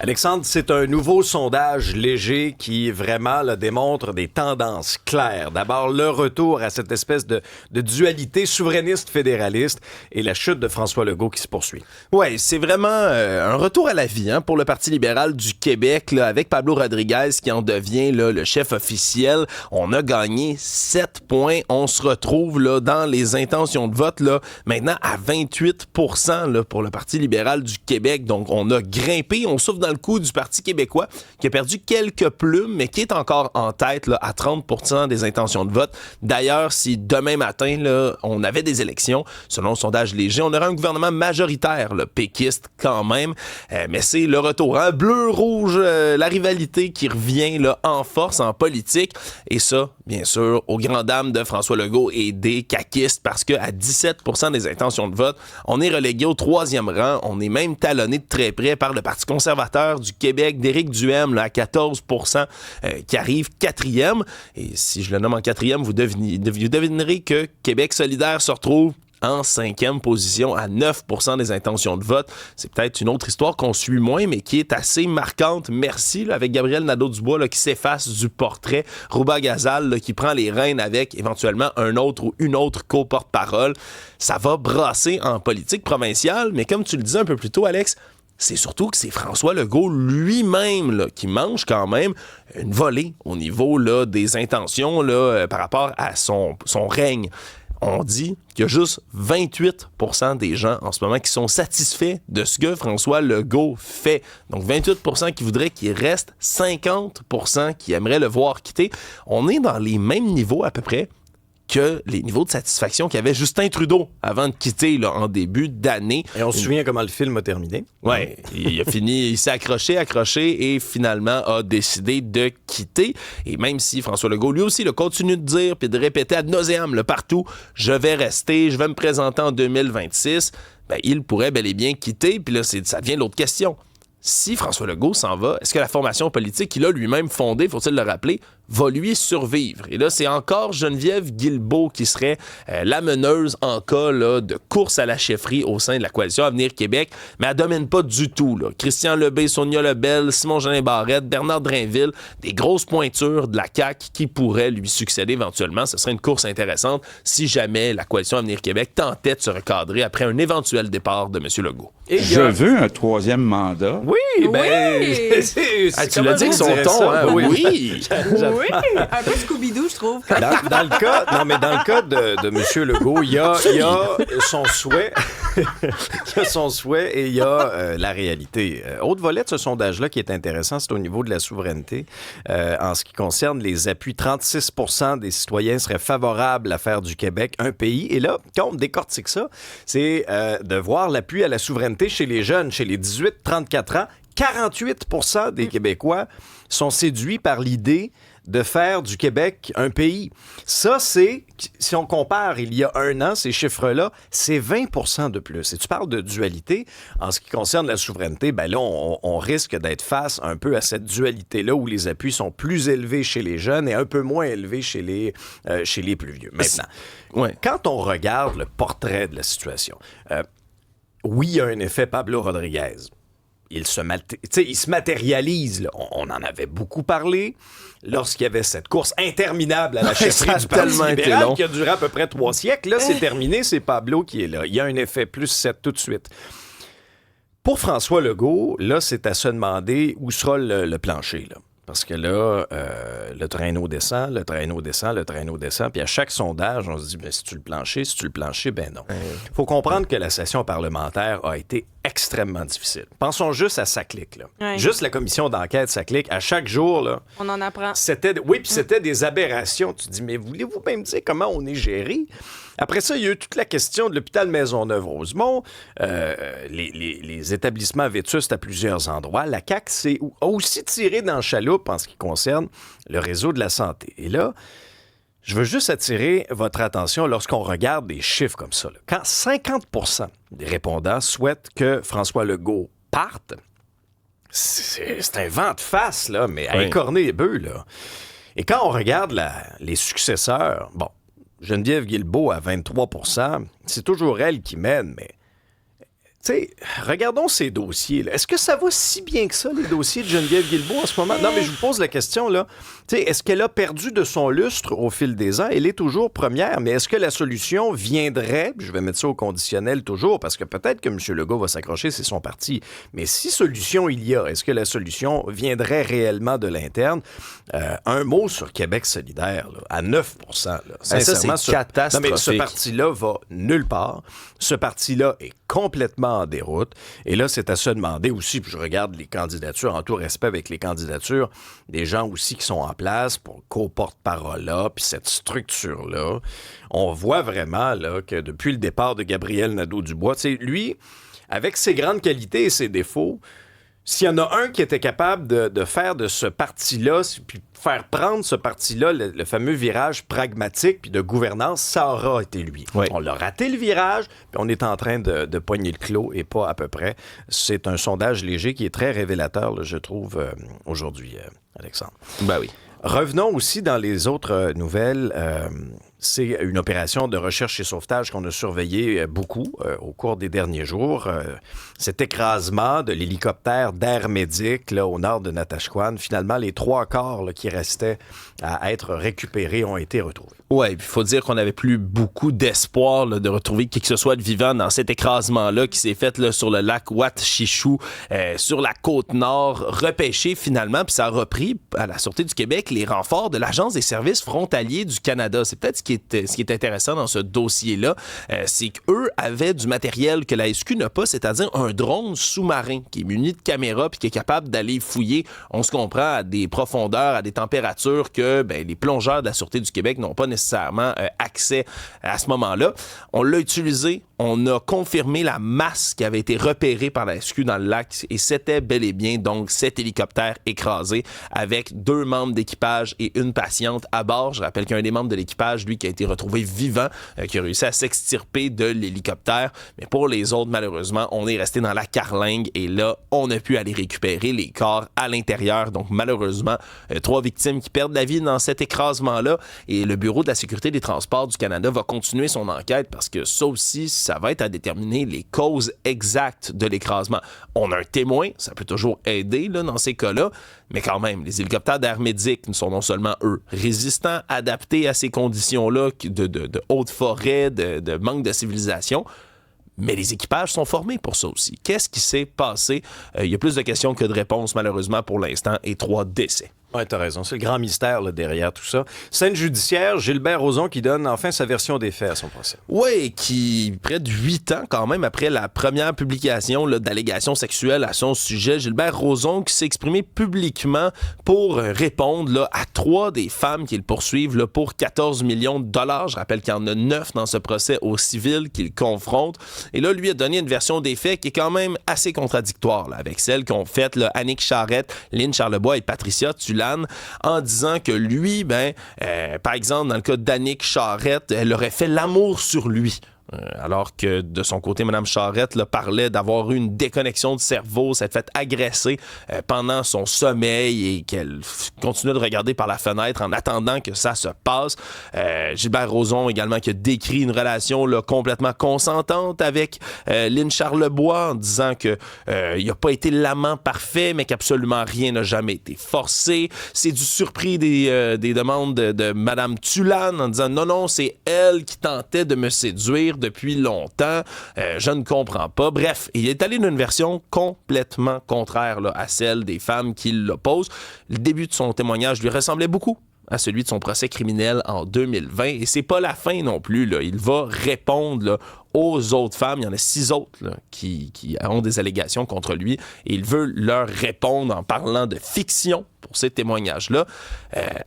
Alexandre, c'est un nouveau sondage léger qui vraiment là, démontre des tendances claires. D'abord, le retour à cette espèce de dualité souverainiste-fédéraliste et la chute de François Legault qui se poursuit. Oui, c'est vraiment un retour à la vie pour le Parti libéral du Québec, là, avec Pablo Rodriguez qui en devient là, le chef officiel. On a gagné 7 points. On se retrouve là, dans les intentions de vote là, maintenant à 28% là, pour le Parti libéral du Québec. Donc, on a grimpé. On souffle dans le coup du Parti québécois qui a perdu quelques plumes, mais qui est encore en tête là, à 30% des intentions de vote. D'ailleurs, si demain matin, là, on avait des élections, selon le sondage léger, on aurait un gouvernement majoritaire, là, péquiste quand même, mais c'est le retour. Bleu-rouge, la rivalité qui revient là, en force, en politique, et ça, bien sûr, aux grandes dames de François Legault et des caquistes, parce qu'à 17% des intentions de vote, on est relégué au 3e rang. On est même talonné de très près par le Parti conservateur du Québec, d'Éric Duhaime, là, à 14%, qui arrive 4e. Et si je le nomme en 4e, vous devinerez que Québec solidaire se retrouve en 5e position à 9% des intentions de vote. C'est peut-être une autre histoire qu'on suit moins, mais qui est assez marquante. Merci, là, avec Gabriel Nadeau-Dubois là, qui s'efface du portrait. Rouba Gazal là, qui prend les rênes avec éventuellement un autre ou une autre co-porte-parole. Ça va brasser en politique provinciale, mais comme tu le disais un peu plus tôt, Alex, c'est surtout que c'est François Legault lui-même là, qui mange quand même une volée au niveau là, des intentions là, par rapport à son règne. On dit qu'il y a juste 28% des gens en ce moment qui sont satisfaits de ce que François Legault fait. Donc 28% qui voudraient qu'il reste, 50% qui aimeraient le voir quitter. On est dans les mêmes niveaux à peu près que les niveaux de satisfaction qu'avait Justin Trudeau avant de quitter là, en début d'année. Et on se souvient comment le film a terminé. Oui, il a fini, il s'est accroché et finalement a décidé de quitter. Et même si François Legault, lui aussi, continue de dire puis de répéter ad nauseam partout, je vais rester, je vais me présenter en 2026, ben, il pourrait bel et bien quitter. Puis là, ça devient l'autre question. Si François Legault s'en va, est-ce que la formation politique qu'il a lui-même fondée, faut-il le rappeler, va lui survivre? Et là, c'est encore Geneviève Guilbeault qui serait la meneuse en cas là, de course à la chefferie au sein de la coalition Avenir Québec, mais elle domine pas du tout. Là. Christian Lebel, Sonia Lebel, Simon-Jeanin Barrette, Bernard Drainville, des grosses pointures de la CAQ qui pourraient lui succéder éventuellement. Ce serait une course intéressante si jamais la coalition Avenir Québec tentait de se recadrer après un éventuel départ de M. Legault. Et je veux un 3e mandat. Oui, ben... Oui. Tu l'as dit que son ton, hein? Oui. Oui, un peu Scooby-Doo, je trouve. Dans le cas de M. Legault, il y a son souhait. Il y a son souhait et il y a la réalité. Autre volet de ce sondage-là qui est intéressant, c'est au niveau de la souveraineté. En ce qui concerne les appuis, 36% des citoyens seraient favorables à faire du Québec un pays. Et là, quand on décortique ça, c'est de voir l'appui à la souveraineté chez les jeunes, chez les 18-34 ans. 48% des Québécois sont séduits par l'idée de faire du Québec un pays. Ça, c'est, si on compare il y a un an, ces chiffres-là, c'est 20% de plus. Et tu parles de dualité. En ce qui concerne la souveraineté, ben là, on risque d'être face un peu à cette dualité-là où les appuis sont plus élevés chez les jeunes et un peu moins élevés chez les plus vieux. Maintenant, quand on regarde le portrait de la situation, oui, il y a un effet Pablo Rodriguez. Il se matérialise. Là. On en avait beaucoup parlé lorsqu'il y avait cette course interminable à la chefferie du Parti libéral qui a duré à peu près 3 siècles. Là, c'est terminé, c'est Pablo qui est là. Il y a un effet plus 7 tout de suite. Pour François Legault, là, c'est à se demander où sera le plancher, là. Parce que là, le traîneau descend, puis à chaque sondage, on se dit, ben, si tu le plancher, ben non. Faut comprendre que la session parlementaire a été extrêmement difficile. Pensons juste à SACLIC, là. Ouais. Juste la commission d'enquête SACLIC, à chaque jour, là. On en apprend. Puis c'était des aberrations. Tu te dis, mais voulez-vous même dire comment on est géré? Après ça, il y a eu toute la question de l'hôpital Maisonneuve-Rosemont, les établissements vétustes à plusieurs endroits. La CAQ a aussi tiré dans le chaloupe en ce qui concerne le réseau de la santé. Et là, je veux juste attirer votre attention lorsqu'on regarde des chiffres comme ça. Là. Quand 50% des répondants souhaitent que François Legault parte, c'est un vent de face, là, mais à écorner les bœufs, là. Et quand on regarde les successeurs, bon, Geneviève Guilbeault à 23%, c'est toujours elle qui mène, mais sais, regardons ces dossiers. Là. Est-ce que ça va si bien que ça, les dossiers de Geneviève Guilbeault en ce moment? Non, mais je vous pose la question, là. Tu sais, est-ce qu'elle a perdu de son lustre au fil des ans? Elle est toujours première, mais est-ce que la solution viendrait, je vais mettre ça au conditionnel toujours, parce que peut-être que M. Legault va s'accrocher, c'est son parti, mais si solution il y a, est-ce que la solution viendrait réellement de l'interne? Un mot sur Québec solidaire, là, à 9 là. Sincèrement, c'est catastrophique. Non, mais ce parti-là va nulle part. Ce parti-là est complètement en déroute. Et là, c'est à se demander aussi, puis je regarde les candidatures, en tout respect avec les candidatures, des gens aussi qui sont en place pour co-porte-parole-là, puis cette structure-là. On voit vraiment là, que depuis le départ de Gabriel Nadeau-Dubois, lui, avec ses grandes qualités et ses défauts, s'il y en a un qui était capable de faire de ce parti-là, puis faire prendre ce parti-là, le fameux virage pragmatique puis de gouvernance, ça aura été lui. Oui. On l'a raté le virage, puis on est en train de pogner le clos et pas à peu près. C'est un sondage léger qui est très révélateur, là, je trouve, aujourd'hui, Alexandre. Ben oui. Revenons aussi dans les autres nouvelles. C'est une opération de recherche et sauvetage qu'on a surveillée beaucoup au cours des derniers jours. Cet écrasement de l'hélicoptère d'Air Médic là, au nord de Natashquan, finalement, les 3 corps là, qui restaient à être récupérés ont été retrouvés. Oui, il faut dire qu'on n'avait plus beaucoup d'espoir là, de retrouver qui que ce soit de vivant dans cet écrasement-là qui s'est fait là, sur le lac Ouatchichou, sur la côte nord, repêché finalement, puis ça a repris à la Sûreté du Québec les renforts de l'Agence des services frontaliers du Canada. C'est peut-être ce qui est intéressant dans ce dossier-là, c'est qu'eux avaient du matériel que la SQ n'a pas, c'est-à-dire un drone sous-marin qui est muni de caméras puis qui est capable d'aller fouiller, on se comprend, à des profondeurs, à des températures que les plongeurs de la Sûreté du Québec n'ont pas nécessairement accès à ce moment-là. On l'a utilisé, on a confirmé la masse qui avait été repérée par la SQ dans le lac et c'était bel et bien donc cet hélicoptère écrasé avec 2 membres d'équipage et une patiente à bord. Je rappelle qu'un des membres de l'équipage, lui, qui a été retrouvé vivant, qui a réussi à s'extirper de l'hélicoptère. Mais pour les autres, malheureusement, on est resté dans la carlingue et là, on a pu aller récupérer les corps à l'intérieur. Donc, malheureusement, 3 victimes qui perdent la vie dans cet écrasement-là. Et le Bureau de la sécurité des transports du Canada va continuer son enquête parce que ça aussi, ça va être à déterminer les causes exactes de l'écrasement. On a un témoin, ça peut toujours aider là, dans ces cas-là, mais quand même, les hélicoptères d'Air Médic sont non seulement, eux, résistants, adaptés à ces conditions-là de haute forêt, de manque de civilisation, mais les équipages sont formés pour ça aussi. Qu'est-ce qui s'est passé? Il y a plus de questions que de réponses, malheureusement, pour l'instant, et 3 décès. Oui, t'as raison. C'est le grand mystère là, derrière tout ça. Scène judiciaire, Gilbert Rozon qui donne enfin sa version des faits à son procès. Oui, qui, près de 8 ans quand même, après la première publication là, d'allégations sexuelles à son sujet, Gilbert Rozon qui s'est exprimé publiquement pour répondre là, à 3 des femmes qui le poursuivent là, pour 14 millions de dollars. Je rappelle qu'il y en a 9 dans ce procès au civil qu'il confronte. Et là, lui a donné une version des faits qui est quand même assez contradictoire là, avec celle qu'ont faite là, Annick Charrette, Lynn Charlebois et Patricia Tulane, en disant que lui, par exemple, dans le cas d'Annick Charrette, elle aurait fait l'amour sur lui. Alors que de son côté, Mme Charrette là, parlait d'avoir eu une déconnexion du cerveau, s'être fait agresser pendant son sommeil et qu'elle continuait de regarder par la fenêtre en attendant que ça se passe. Gilbert Rozon également qui a décrit une relation là, complètement consentante avec Lynn Charlebois en disant que il n'a pas été l'amant parfait, mais qu'absolument rien n'a jamais été forcé. C'est du surpris des demandes de Mme Tulane en disant non, c'est elle qui tentait de me séduire depuis longtemps, je ne comprends pas. Bref, il est allé d'une version complètement contraire là, à celle des femmes qui l'opposent. Le début de son témoignage lui ressemblait beaucoup à celui de son procès criminel en 2020 et c'est pas la fin non plus. Là. Il va répondre là, aux autres femmes. Il y en a 6 autres là, qui ont des allégations contre lui et il veut leur répondre en parlant de fiction pour ces témoignages-là.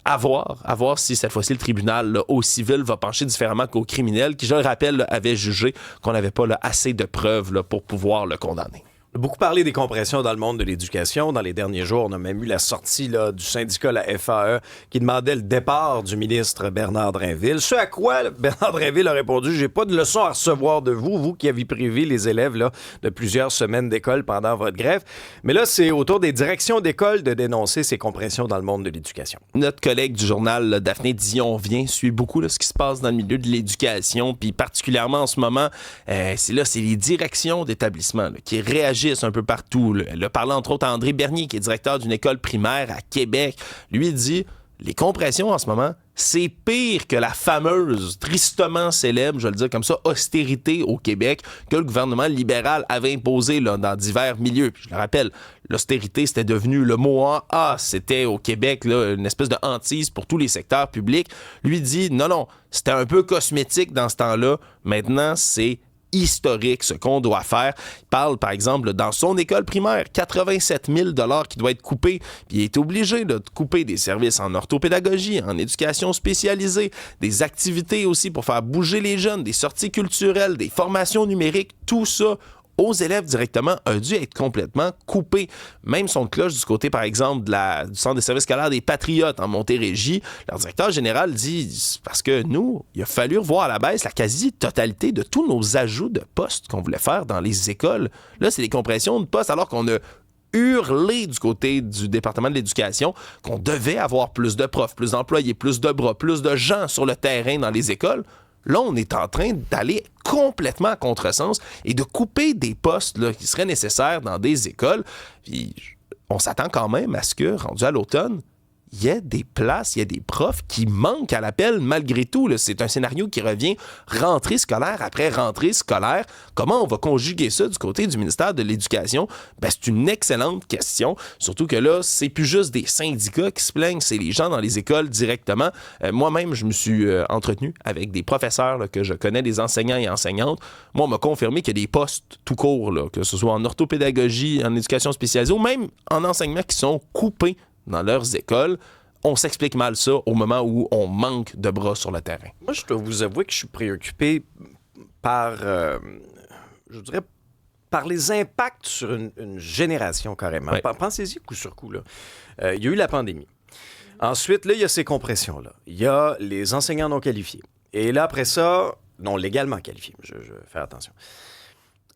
À voir si cette fois-ci le tribunal là, au civil va pencher différemment qu'au criminel qui, je le rappelle, là, avait jugé qu'on n'avait pas là, assez de preuves là, pour pouvoir le condamner. On a beaucoup parlé des compressions dans le monde de l'éducation. Dans les derniers jours, on a même eu la sortie là, du syndicat, la FAE, qui demandait le départ du ministre Bernard Drinville. Ce à quoi Bernard Drinville a répondu « J'ai pas de leçon à recevoir de vous, vous qui avez privé les élèves là, de plusieurs semaines d'école pendant votre grève. » Mais là, c'est au tour des directions d'école de dénoncer ces compressions dans le monde de l'éducation. Notre collègue du journal, là, Daphné Dion-Vient, suit beaucoup là, ce qui se passe dans le milieu de l'éducation, puis particulièrement en ce moment, c'est les directions d'établissement là, qui réagissent un peu partout. Là. Elle a parlé entre autres à André Bernier, qui est directeur d'une école primaire à Québec. Lui dit, les compressions en ce moment, c'est pire que la fameuse, tristement célèbre, je vais le dire comme ça, austérité au Québec que le gouvernement libéral avait imposée là, dans divers milieux. Puis je le rappelle, l'austérité, c'était devenu le mot c'était au Québec là, une espèce de hantise pour tous les secteurs publics. Lui dit, non, c'était un peu cosmétique dans ce temps-là. Maintenant, c'est historique, ce qu'on doit faire. Il parle, par exemple, dans son école primaire, 87 000 $ qui doit être coupé. Puis il est obligé de couper des services en orthopédagogie, en éducation spécialisée, des activités aussi pour faire bouger les jeunes, des sorties culturelles, des formations numériques, tout ça aux élèves directement a dû être complètement coupé. Même son de cloche du côté, par exemple, du Centre des services scolaires des Patriotes en Montérégie, leur directeur général dit, parce que nous, il a fallu revoir à la baisse la quasi-totalité de tous nos ajouts de postes qu'on voulait faire dans les écoles. Là, c'est des compressions de postes alors qu'on a hurlé du côté du département de l'éducation qu'on devait avoir plus de profs, plus d'employés, plus de bras, plus de gens sur le terrain dans les écoles. Là, on est en train d'aller complètement à contresens et de couper des postes là, qui seraient nécessaires dans des écoles. Puis, on s'attend quand même à ce que, rendu à l'automne, il y a des places, il y a des profs qui manquent à l'appel malgré tout. Là. C'est un scénario qui revient rentrée scolaire après rentrée scolaire. Comment on va conjuguer ça du côté du ministère de l'Éducation? Ben, c'est une excellente question. Surtout que là, c'est plus juste des syndicats qui se plaignent, c'est les gens dans les écoles directement. Moi-même, je me suis entretenu avec des professeurs là, que je connais, des enseignants et enseignantes. Moi, on m'a confirmé qu'il y a des postes tout court, là, que ce soit en orthopédagogie, en éducation spécialisée ou même en enseignement qui sont coupés dans leurs écoles. On s'explique mal ça au moment où on manque de bras sur le terrain. Moi, je dois vous avouer que je suis préoccupé par, je dirais, par les impacts sur une génération carrément. Ouais. Pensez-y coup sur coup. Là. Il y a eu la pandémie. Ensuite, là, il y a ces compressions-là. Il y a les enseignants non qualifiés. Et là, après ça, non légalement qualifiés. Je vais faire attention.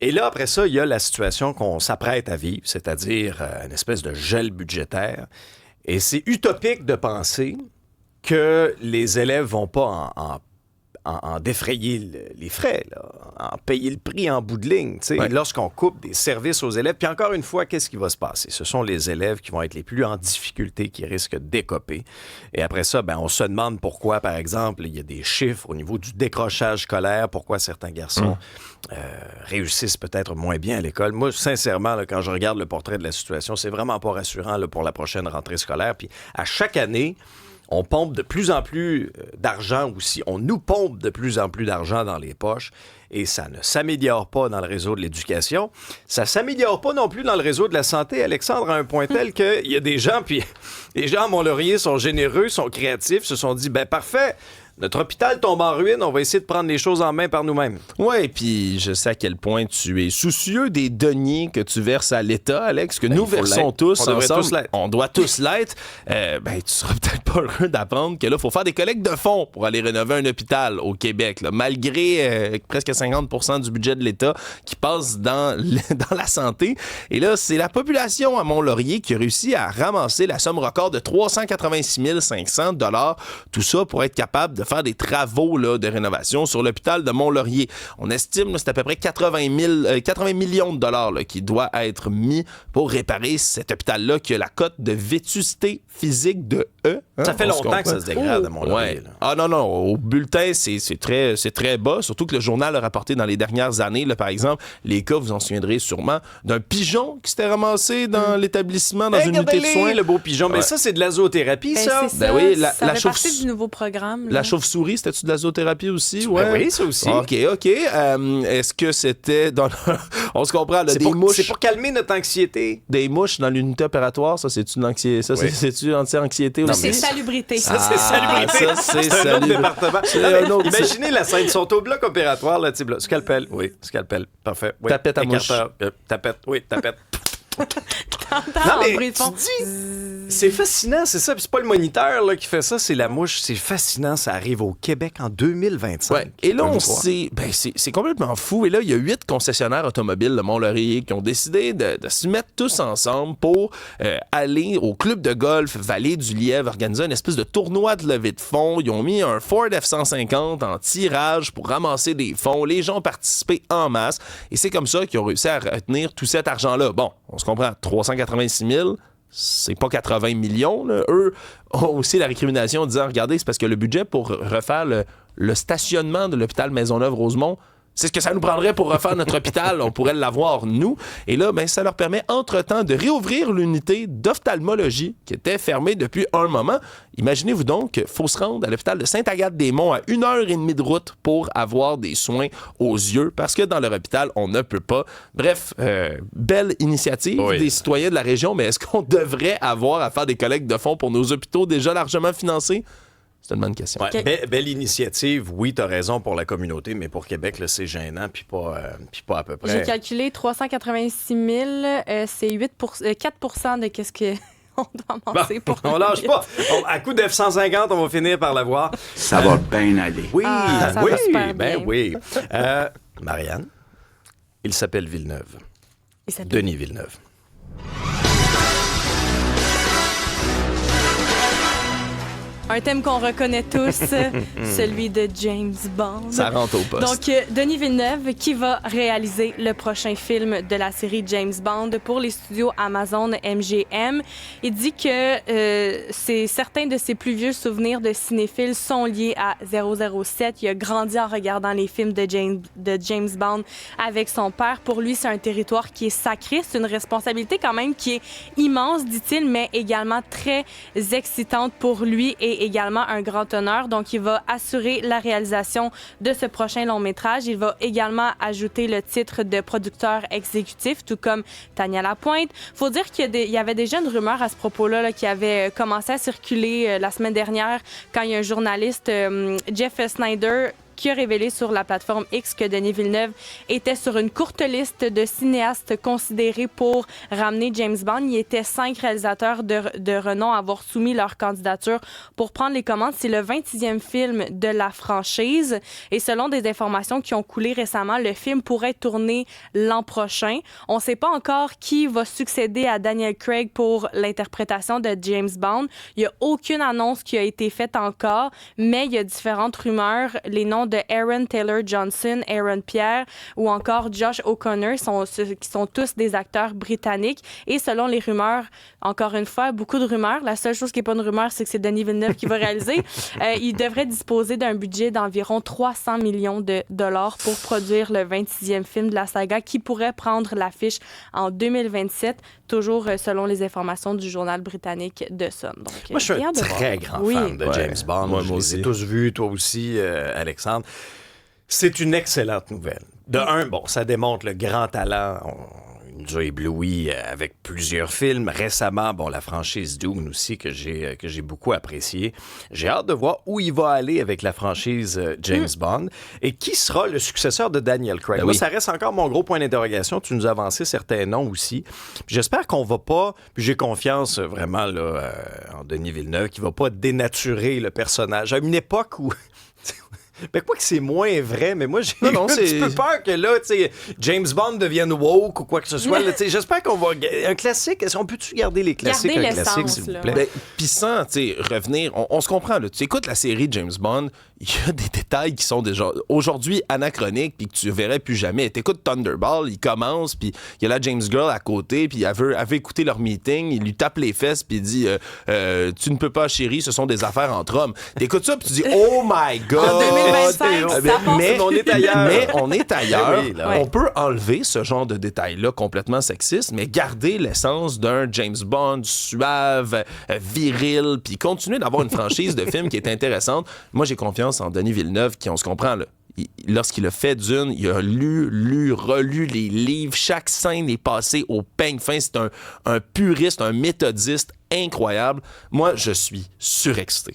Et là, après ça, il y a la situation qu'on s'apprête à vivre, c'est-à-dire une espèce de gel budgétaire. Et c'est utopique de penser que les élèves vont pas en défrayer les frais, là, en payer le prix en bout de ligne. Ouais. Lorsqu'on coupe des services aux élèves, puis encore une fois, qu'est-ce qui va se passer? Ce sont les élèves qui vont être les plus en difficulté, qui risquent d'écoper. Et après ça, on se demande pourquoi, par exemple, il y a des chiffres au niveau du décrochage scolaire, pourquoi certains garçons réussissent peut-être moins bien à l'école. Moi, sincèrement, là, quand je regarde le portrait de la situation, c'est vraiment pas rassurant là, pour la prochaine rentrée scolaire. Puis à chaque année, on pompe de plus en plus d'argent aussi. On nous pompe de plus en plus d'argent dans les poches et ça ne s'améliore pas dans le réseau de l'éducation. Ça ne s'améliore pas non plus dans le réseau de la santé, Alexandre, à un point tel qu'il y a des gens, puis les gens à Mont-Laurier sont généreux, sont créatifs, se sont dit, parfait, notre hôpital tombe en ruine, on va essayer de prendre les choses en main par nous-mêmes. Oui, puis je sais à quel point tu es soucieux des deniers que tu verses à l'État, Alex, que nous versons tous ensemble. On doit tous l'être. Tu seras peut-être pas heureux d'apprendre que là, il faut faire des collectes de fonds pour aller rénover un hôpital au Québec, là, malgré presque 50% du budget de l'État qui passe dans la santé. Et là, c'est la population à Mont-Laurier qui a réussi à ramasser la somme record de 386 500 $. Tout ça pour être capable de faire des travaux là, de rénovation sur l'hôpital de Mont-Laurier. On estime que c'est à peu près 80 millions de dollars là, qui doit être mis pour réparer cet hôpital-là qui a la cote de vétusté physique de E. Hein, ça fait longtemps que ça se dégrade à Mont-Laurier. Ouais. Ah non, au bulletin, c'est très bas, surtout que le journal a rapporté dans les dernières années, là, par exemple, les cas, vous en souviendrez sûrement, d'un pigeon qui s'était ramassé dans l'établissement, dans une unité de soins. Le beau pigeon. Mais ça, c'est de l'azothérapie, ça? C'est ça. Oui, ça fait partie du nouveau programme. Là. chauve-souris, c'était-tu de la zoothérapie aussi? Ben oui, ça aussi. OK. Est-ce que c'était dans on se comprend, là, mouches. C'est pour calmer notre anxiété. Des mouches dans l'unité opératoire, ça, c'est-tu une anxiété? Ça, c'est-tu anti-anxiété aussi? C'est salubrité. Ça, c'est salubrité. Ça, c'est un autre département. C'est un autre- Imaginez la scène. Ils sont au bloc opératoire, là, type, là. Scalpel. Oui, scalpel. Parfait. Oui. Tapette à mouche. Tapette. Oui, tapette. T'entends Non, en mais bruit de fond. tu dis, c'est fascinant, c'est ça. Puis c'est pas le moniteur là, qui fait ça, c'est la mouche. C'est fascinant, ça arrive au Québec en 2025. Ouais. Et là, c'est complètement fou. Et là, il y a 8 concessionnaires automobiles de Mont-Laurier qui ont décidé de se mettre tous ensemble pour aller au club de golf Vallée du Lièvre, organiser une espèce de tournoi de levée de fonds. Ils ont mis un Ford F-150 en tirage pour ramasser des fonds. Les gens ont participé en masse. Et c'est comme ça qu'ils ont réussi à retenir tout cet argent-là. Bon, on se comprend, 386 000, c'est pas 80 millions. Là. Eux ont aussi la récrimination en disant, regardez, c'est parce que le budget pour refaire le stationnement de l'hôpital Maisonneuve-Rosemont, c'est ce que ça nous prendrait pour refaire notre hôpital. On pourrait l'avoir, nous. Et là, ben, ça leur permet, entre-temps, de réouvrir l'unité d'ophtalmologie qui était fermée depuis un moment. Imaginez-vous donc qu'il faut se rendre à l'hôpital de Sainte-Agathe-des-Monts à 1h30 de route pour avoir des soins aux yeux, parce que dans leur hôpital, on ne peut pas. Bref, belle initiative des citoyens de la région, mais est-ce qu'on devrait avoir à faire des collectes de fonds pour nos hôpitaux déjà largement financés? C'est une bonne question. Ouais, belle initiative, oui, t'as raison pour la communauté, mais pour Québec, là, c'est gênant, puis pas à peu près. J'ai calculé 386 000, c'est 4 de qu'est-ce que on doit amasser pour... On lâche pas. À coup de F-150, on va finir par l'avoir. Ça va bien aller. Oui, ça va super bien. oui. Marianne, il s'appelle Villeneuve. Il s'appelle Denis Villeneuve. un thème qu'on reconnaît tous, celui de James Bond. Ça rentre au poste. Donc, Denis Villeneuve, qui va réaliser le prochain film de la série James Bond pour les studios Amazon MGM. Il dit que certains de ses plus vieux souvenirs de cinéphile sont liés à 007. Il a grandi en regardant les films de James Bond avec son père. Pour lui, c'est un territoire qui est sacré. C'est une responsabilité quand même qui est immense, dit-il, mais également très excitante pour lui et également un grand honneur. Donc, il va assurer la réalisation de ce prochain long-métrage. Il va également ajouter le titre de producteur exécutif, tout comme Tania Lapointe. Il faut dire qu'il y avait déjà une rumeur à ce propos-là qui avait commencé à circuler la semaine dernière quand il y a un journaliste, Jeff Snyder, qui a révélé sur la plateforme X que Denis Villeneuve était sur une courte liste de cinéastes considérés pour ramener James Bond. Il y était 5 réalisateurs de renom à avoir soumis leur candidature pour prendre les commandes. C'est le 26e film de la franchise. Et selon des informations qui ont coulé récemment, le film pourrait être tourné l'an prochain. On ne sait pas encore qui va succéder à Daniel Craig pour l'interprétation de James Bond. Il n'y a aucune annonce qui a été faite encore, mais il y a différentes rumeurs. Les noms de Aaron Taylor-Johnson, Aaron Pierre ou encore Josh O'Connor qui sont tous des acteurs britanniques. Et selon les rumeurs, encore une fois, beaucoup de rumeurs. La seule chose qui n'est pas une rumeur, c'est que c'est Denis Villeneuve qui va réaliser. Il devrait disposer d'un budget d'environ 300 millions de dollars pour produire le 26e film de la saga qui pourrait prendre l'affiche en 2027, toujours selon les informations du journal britannique The Sun. Donc, moi, je suis un très grand fan de James Bond. Moi, je les ai tous vus, toi aussi, Alexandre. C'est une excellente nouvelle. De un, bon, ça démontre le grand talent. Il nous a ébloui avec plusieurs films. Récemment, bon, la franchise Dune aussi, que j'ai beaucoup apprécié. J'ai hâte de voir où il va aller avec la franchise James Bond. Et qui sera le successeur de Daniel Craig? Ben Moi, oui. ça reste encore mon gros point d'interrogation. Tu nous as avancé certains noms aussi. Puis j'espère qu'on va pas... Puis j'ai confiance vraiment là, en Denis Villeneuve, qui va pas dénaturer le personnage. À une époque où... Ben quoi que c'est moins vrai, mais moi j'ai un petit peu peur que là, tu sais, James Bond devienne woke ou quoi que ce soit. Là, j'espère qu'on va... Un classique, est-ce qu'on peut-tu garder les classiques? Garder un classique, l'essence, s'il vous là. plaît? Ben, puis sans revenir, on se comprend. Là, tu écoutes la série James Bond, il y a des détails qui sont déjà aujourd'hui anachroniques puis que tu verrais plus jamais. T'écoutes Thunderball, il commence, puis il y a la James Girl à côté, puis elle veut écouter leur meeting, il lui tape les fesses, puis il dit tu ne peux pas, chérie, ce sont des affaires entre hommes. T'écoutes ça, puis tu dis oh my God! En 2025, ça passe. Mais on est ailleurs. Mais on est ailleurs. Oui, là. On peut enlever ce genre de détails-là complètement sexistes, mais garder l'essence d'un James Bond suave, viril, puis continuer d'avoir une franchise de films qui est intéressante. Moi, j'ai confiance confiance en Denis Villeneuve, qui, on se comprend, là, lorsqu'il a fait Dune, il a relu les livres. Chaque scène est passée au peigne fin. C'est un puriste, un méthodiste incroyable. Moi, je suis surexcité.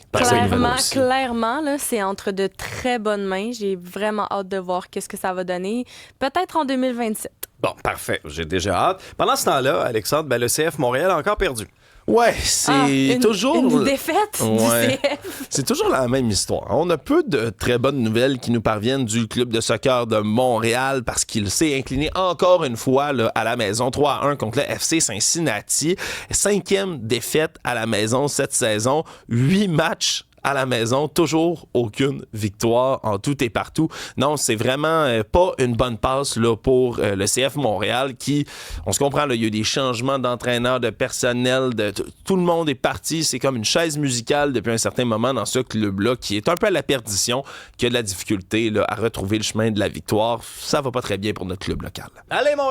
Clairement, là, c'est entre de très bonnes mains. J'ai vraiment hâte de voir qu'est-ce que ça va donner. Peut-être en 2027. Bon, parfait. J'ai déjà hâte. Pendant ce temps-là, Alexandre, le CF Montréal a encore perdu. Ouais, c'est toujours... Une défaite du CF. C'est toujours la même histoire. On a peu de très bonnes nouvelles qui nous parviennent du club de soccer de Montréal parce qu'il s'est incliné encore une fois là, à la maison 3-1 contre le FC Cincinnati. 5e défaite à la maison cette saison. 8 matchs à la maison, toujours aucune victoire en tout et partout. Non, c'est vraiment pas une bonne passe là, pour le CF Montréal qui, on se comprend, là, il y a eu des changements d'entraîneurs, de personnel, tout le monde est parti. C'est comme une chaise musicale depuis un certain moment dans ce club-là qui est un peu à la perdition, qui a de la difficulté là, à retrouver le chemin de la victoire. Ça va pas très bien pour notre club local. Allez, Montréal!